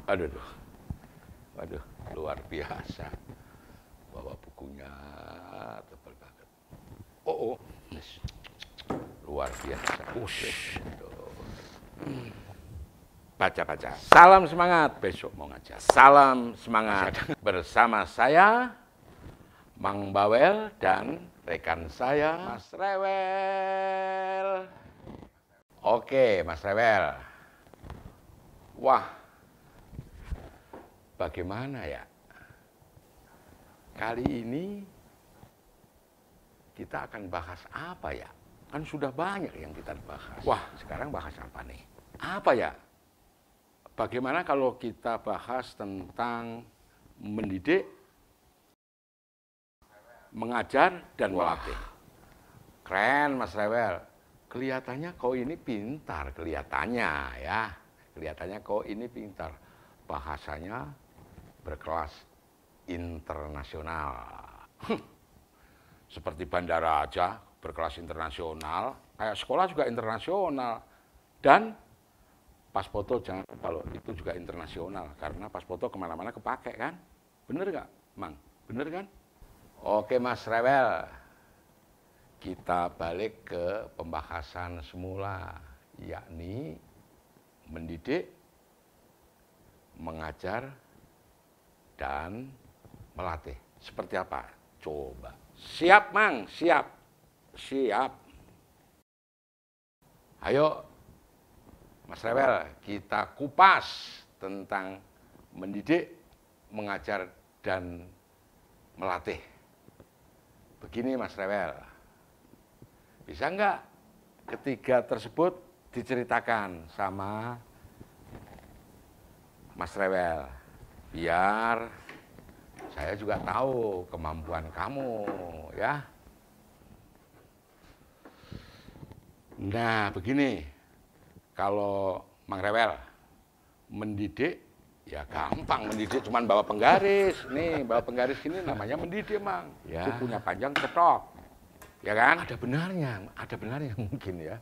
aduh, waduh, luar biasa. Bawa bukunya tebal banget. Oh, luar biasa. Baca-baca. Salam semangat, besok mau ngajar. Salam semangat bersama saya, Mang Bawel dan rekan saya, Mas Rewel. Oke, Mas Rewel. Wah, bagaimana ya? Kali ini kita akan bahas apa ya? Kan sudah banyak yang kita bahas. Wah, sekarang bahas apa nih? Apa ya? Bagaimana kalau kita bahas tentang mendidik, mengajar, dan melatih? Keren, Mas Rewel. Kelihatannya kau ini pintar, kelihatannya ya. Kelihatannya kau ini pintar. Bahasanya berkelas internasional. Seperti bandara aja berkelas internasional, kayak sekolah juga internasional. Dan pas foto jangan, kalau itu juga internasional, karena pas foto kemana-mana kepake kan? Bener nggak, Mang? Bener kan? Oke, Mas Rewel, kita balik ke pembahasan semula, yakni mendidik, mengajar, dan melatih. Seperti apa? Coba. Siap, Mang? Siap. Siap. Ayo, Mas Rewel, kita kupas tentang mendidik, mengajar, dan melatih. Begini, Mas Rewel. Bisa nggak ketiga tersebut diceritakan sama Mas Rewel? Biar saya juga tahu kemampuan kamu, ya. Nah, begini. Kalau Mang Rewel mendidik, ya gampang mendidik, cuman bawa penggaris. Nih, bawa penggaris ini namanya mendidik, Mang. Ya. Itu punya panjang cetok. Ya kan? Ada benarnya mungkin ya.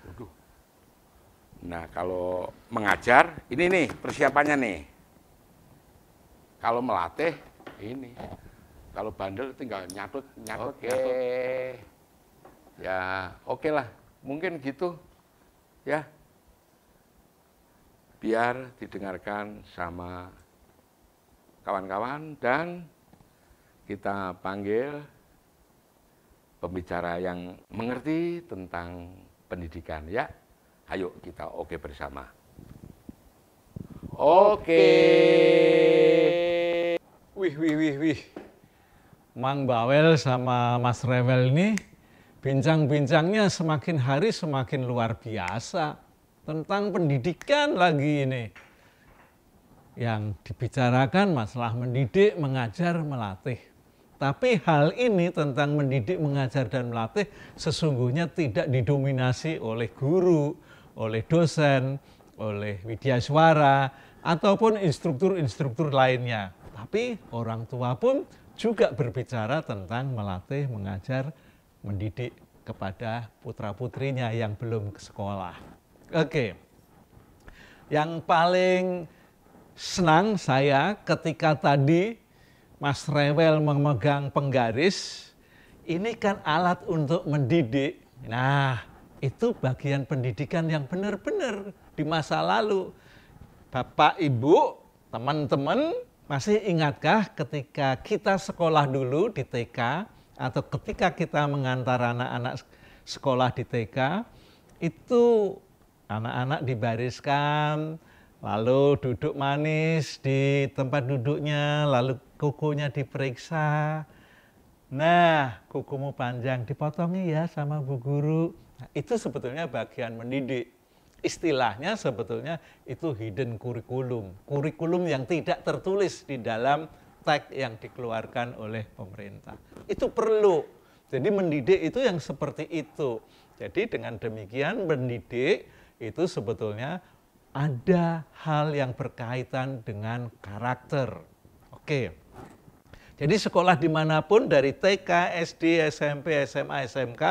Waduh. Nah, kalau mengajar, ini nih persiapannya nih. Kalau melatih, ini. Kalau bandel tinggal nyatut. Ya, oke lah. Mungkin gitu. Ya, biar didengarkan sama kawan-kawan dan kita panggil pembicara yang mengerti tentang pendidikan ya. Ayo kita oke bersama. Oke. Wih. Mang Bawel sama Mas Rewel ini bincang-bincangnya semakin hari semakin luar biasa. Tentang pendidikan lagi ini. Yang dibicarakan masalah mendidik, mengajar, melatih. Tapi hal ini tentang mendidik, mengajar, dan melatih sesungguhnya tidak didominasi oleh guru, oleh dosen, oleh widyaswara, ataupun instruktur-instruktur lainnya. Tapi orang tua pun juga berbicara tentang melatih, mengajar, mendidik kepada putra-putrinya yang belum ke sekolah. Oke. Yang paling senang saya ketika tadi Mas Rewel memegang penggaris, ini kan alat untuk mendidik. Nah, itu bagian pendidikan yang benar-benar di masa lalu. Bapak, Ibu, teman-teman, masih ingatkah ketika kita sekolah dulu di TK, atau ketika kita mengantar anak-anak sekolah di TK, itu anak-anak dibariskan, lalu duduk manis di tempat duduknya, lalu kukunya diperiksa. Nah, kukumu panjang, dipotongi ya sama Bu Guru. Nah, itu sebetulnya bagian mendidik. Istilahnya sebetulnya itu hidden curriculum. Kurikulum yang tidak tertulis di dalam teks yang dikeluarkan oleh pemerintah. Itu perlu. Jadi mendidik itu yang seperti itu. Jadi dengan demikian mendidik itu sebetulnya ada hal yang berkaitan dengan karakter. Oke. Jadi sekolah dimanapun dari TK, SD, SMP, SMA, SMK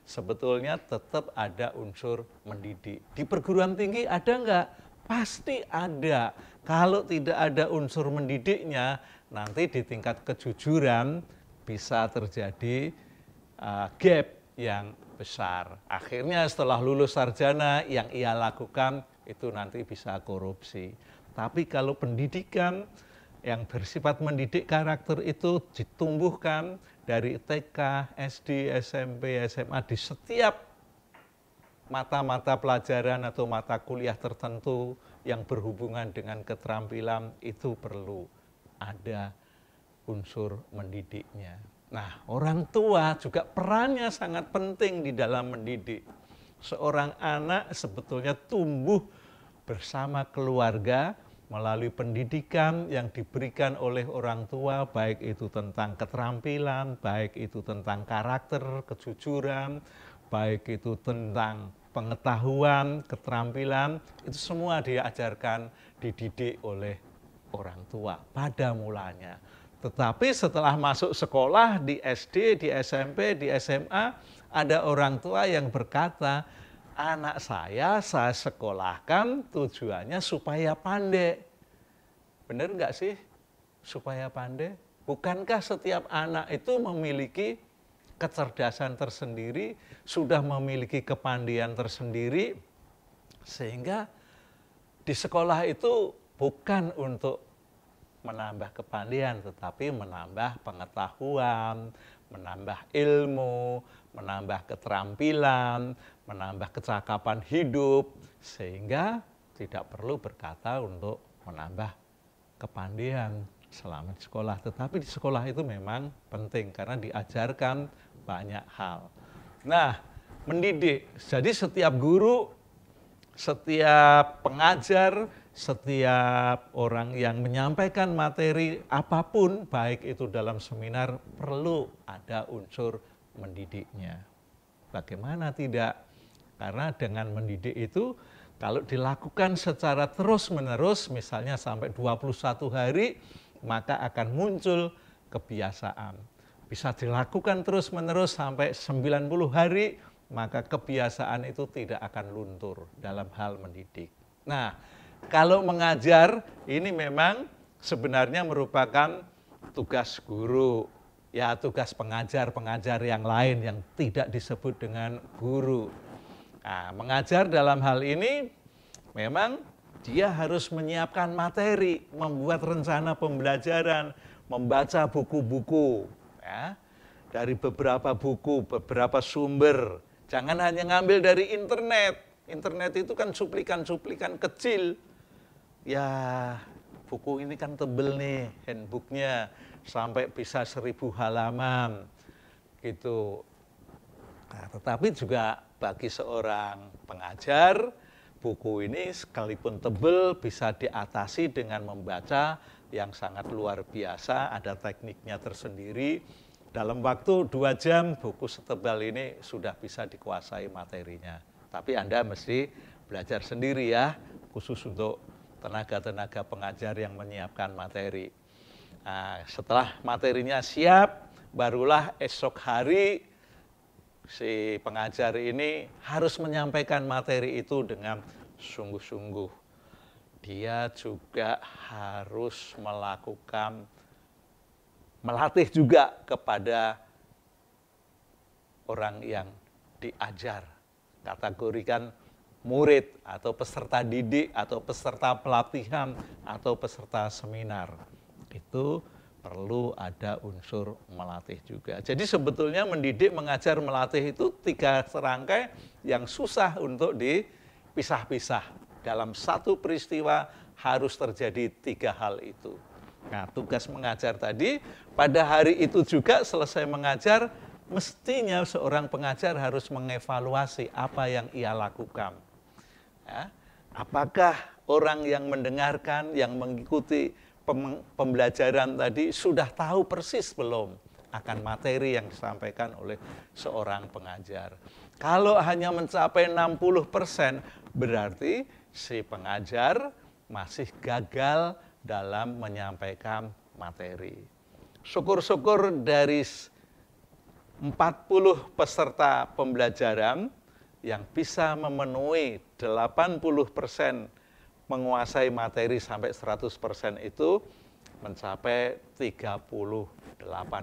sebetulnya tetap ada unsur mendidik. Di perguruan tinggi ada enggak? Pasti ada. Kalau tidak ada unsur mendidiknya, nanti di tingkat kejujuran bisa terjadi gap yang besar. Akhirnya setelah lulus sarjana yang ia lakukan itu nanti bisa korupsi. Tapi kalau pendidikan yang bersifat mendidik karakter itu ditumbuhkan dari TK, SD, SMP, SMA di setiap mata-mata pelajaran atau mata kuliah tertentu yang berhubungan dengan keterampilan itu perlu ada unsur mendidiknya. Nah, orang tua juga perannya sangat penting di dalam mendidik. Seorang anak sebetulnya tumbuh bersama keluarga melalui pendidikan yang diberikan oleh orang tua, baik itu tentang keterampilan, baik itu tentang karakter, kejujuran, baik itu tentang pengetahuan, keterampilan, itu semua diajarkan, dididik oleh orang tua pada mulanya. Tetapi setelah masuk sekolah di SD, di SMP, di SMA, ada orang tua yang berkata, anak saya sekolahkan tujuannya supaya pandai. Benar nggak sih? Supaya pandai? Bukankah setiap anak itu memiliki kecerdasan tersendiri, sudah memiliki kepandaian tersendiri, sehingga di sekolah itu bukan untuk menambah kepandaian, tetapi menambah pengetahuan, menambah ilmu, menambah keterampilan, menambah kecakapan hidup, sehingga tidak perlu berkata untuk menambah kepandaian selama di sekolah. Tetapi di sekolah itu memang penting karena diajarkan banyak hal. Nah, mendidik. Jadi setiap guru, setiap pengajar, setiap orang yang menyampaikan materi apapun, baik itu dalam seminar, perlu ada unsur mendidiknya. Bagaimana tidak? Karena dengan mendidik itu, kalau dilakukan secara terus-menerus, misalnya sampai 21 hari, maka akan muncul kebiasaan. Bisa dilakukan terus-menerus sampai 90 hari, maka kebiasaan itu tidak akan luntur dalam hal mendidik. Nah, kalau mengajar, ini memang sebenarnya merupakan tugas guru, ya tugas pengajar-pengajar yang lain yang tidak disebut dengan guru. Nah, mengajar dalam hal ini memang dia harus menyiapkan materi, membuat rencana pembelajaran, membaca buku-buku, ya, dari beberapa buku, beberapa sumber. Jangan hanya ngambil dari internet. Internet itu kan cuplikan-cuplikan kecil. Ya, buku ini kan tebel nih, handbooknya sampai bisa 1000 halaman, gitu. Nah, tetapi juga bagi seorang pengajar, buku ini sekalipun tebel bisa diatasi dengan membaca yang sangat luar biasa, ada tekniknya tersendiri. Dalam waktu 2 jam buku setebal ini sudah bisa dikuasai materinya. Tapi Anda mesti belajar sendiri ya, khusus untuk tenaga-tenaga pengajar yang menyiapkan materi. Nah, setelah materinya siap, barulah esok hari si pengajar ini harus menyampaikan materi itu dengan sungguh-sungguh. Dia juga harus melatih juga kepada orang yang diajar. Kategorikan murid atau peserta didik atau peserta pelatihan atau peserta seminar. Itu perlu ada unsur melatih juga. Jadi sebetulnya mendidik, mengajar, melatih itu 3 serangkai yang susah untuk dipisah-pisah. Dalam satu peristiwa harus terjadi 3 hal itu. Nah, tugas mengajar tadi, pada hari itu juga selesai mengajar, mestinya seorang pengajar harus mengevaluasi apa yang ia lakukan. Ya, apakah orang yang mendengarkan, yang mengikuti pembelajaran tadi sudah tahu persis belum akan materi yang disampaikan oleh seorang pengajar. Kalau hanya mencapai 60%, berarti si pengajar masih gagal dalam menyampaikan materi. Syukur-syukur dari 40 peserta pembelajaran yang bisa memenuhi 80% menguasai materi sampai 100% itu mencapai 38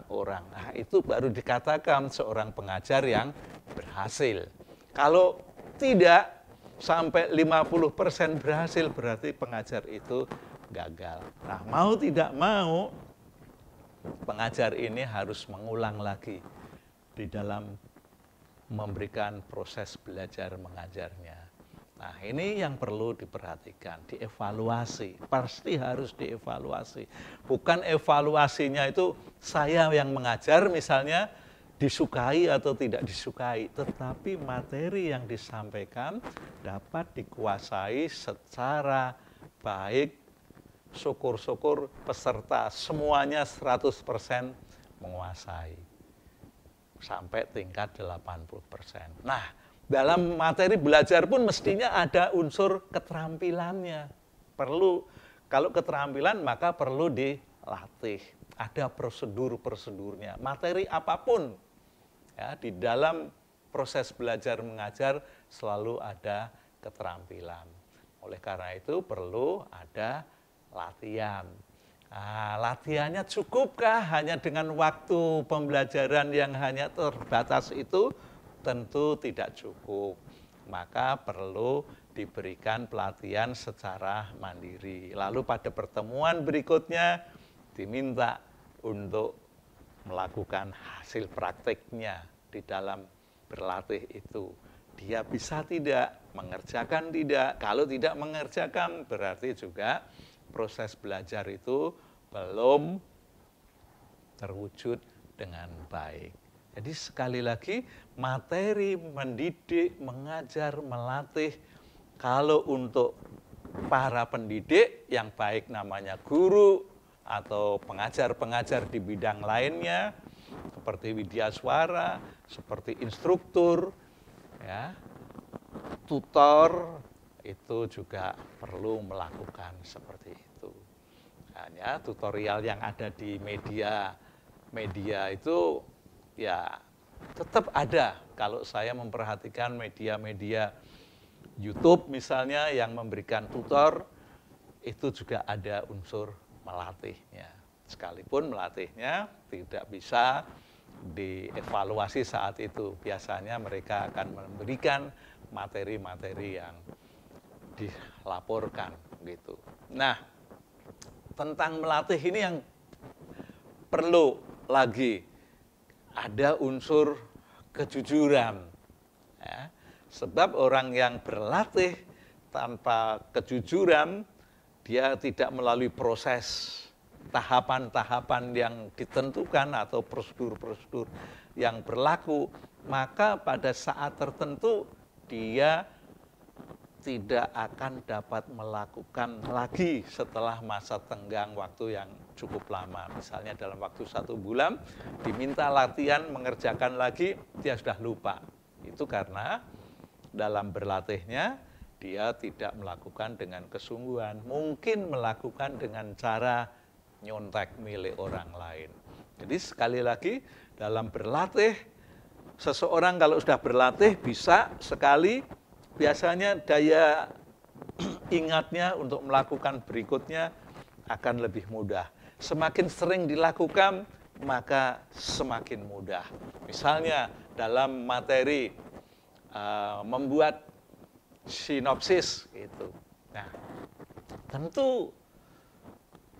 orang. Nah, itu baru dikatakan seorang pengajar yang berhasil. Kalau tidak sampai 50% berhasil, berarti pengajar itu gagal. Nah, mau tidak mau, pengajar ini harus mengulang lagi di dalam memberikan proses belajar mengajarnya. Nah, ini yang perlu diperhatikan, dievaluasi, pasti harus dievaluasi. Bukan evaluasinya itu saya yang mengajar misalnya disukai atau tidak disukai, tetapi materi yang disampaikan dapat dikuasai secara baik, syukur-syukur peserta semuanya 100% menguasai sampai tingkat 80%. Nah, dalam materi belajar pun mestinya ada unsur keterampilannya. Perlu, kalau keterampilan maka perlu dilatih. Ada prosedur-prosedurnya. Materi apapun ya, di dalam proses belajar mengajar selalu ada keterampilan. Oleh karena itu perlu ada latihan. Nah, latihannya cukupkah hanya dengan waktu pembelajaran yang hanya terbatas itu? Tentu tidak cukup. Maka perlu diberikan pelatihan secara mandiri. Lalu pada pertemuan berikutnya diminta untuk melakukan hasil prakteknya di dalam berlatih itu. Dia bisa tidak, mengerjakan tidak. Kalau tidak mengerjakan berarti juga proses belajar itu belum terwujud dengan baik. Jadi sekali lagi materi mendidik, mengajar, melatih kalau untuk para pendidik yang baik namanya guru atau pengajar-pengajar di bidang lainnya seperti widyaswara, seperti instruktur, ya, tutor itu juga perlu melakukan seperti itu. Hanya tutorial yang ada di media itu ya tetap ada. Kalau saya memperhatikan media-media YouTube misalnya yang memberikan tutor, itu juga ada unsur melatihnya. Sekalipun melatihnya tidak bisa dievaluasi saat itu. Biasanya mereka akan memberikan materi-materi yang dilaporkan gitu. Nah, tentang melatih ini yang perlu lagi ada unsur kejujuran. Ya. Sebab orang yang berlatih tanpa kejujuran, dia tidak melalui proses tahapan-tahapan yang ditentukan atau prosedur-prosedur yang berlaku, maka pada saat tertentu dia tidak akan dapat melakukan lagi setelah masa tenggang waktu yang cukup lama. Misalnya dalam waktu 1 bulan, diminta latihan mengerjakan lagi, dia sudah lupa. Itu karena dalam berlatihnya, dia tidak melakukan dengan kesungguhan. Mungkin melakukan dengan cara nyontek milik orang lain. Jadi sekali lagi, dalam berlatih, seseorang kalau sudah berlatih bisa sekali, biasanya daya ingatnya untuk melakukan berikutnya akan lebih mudah. Semakin sering dilakukan, maka semakin mudah. Misalnya dalam materi membuat sinopsis gitu. Nah, tentu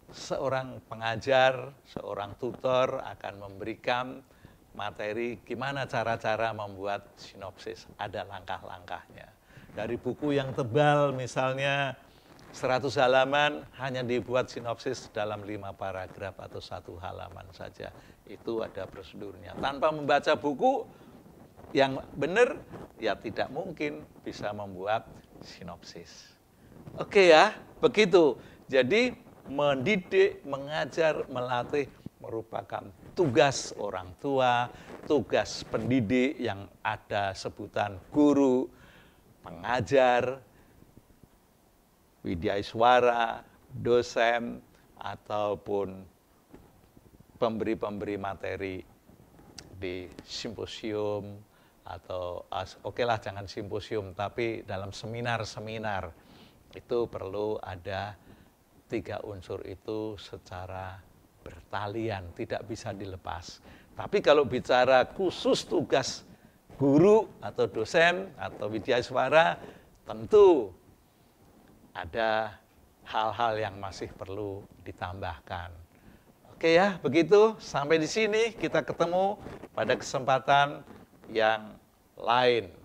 seorang pengajar, seorang tutor akan memberikan materi gimana cara-cara membuat sinopsis. Ada langkah-langkahnya. Dari buku yang tebal misalnya 100 halaman hanya dibuat sinopsis dalam 5 paragraf atau 1 halaman saja. Itu ada prosedurnya. Tanpa membaca buku yang benar, ya tidak mungkin bisa membuat sinopsis. Oke ya, begitu. Jadi mendidik, mengajar, melatih merupakan tugas orang tua, tugas pendidik yang ada sebutan guru, pengajar, widyaswara, dosen, ataupun pemberi-pemberi materi di simposium, atau okelah jangan simposium, tapi dalam seminar-seminar itu perlu ada 3 unsur itu secara bertalian, tidak bisa dilepas. Tapi kalau bicara khusus tugas guru atau dosen atau widyaswara, tentu ada hal-hal yang masih perlu ditambahkan. Oke ya, begitu. Sampai di sini kita ketemu pada kesempatan yang lain.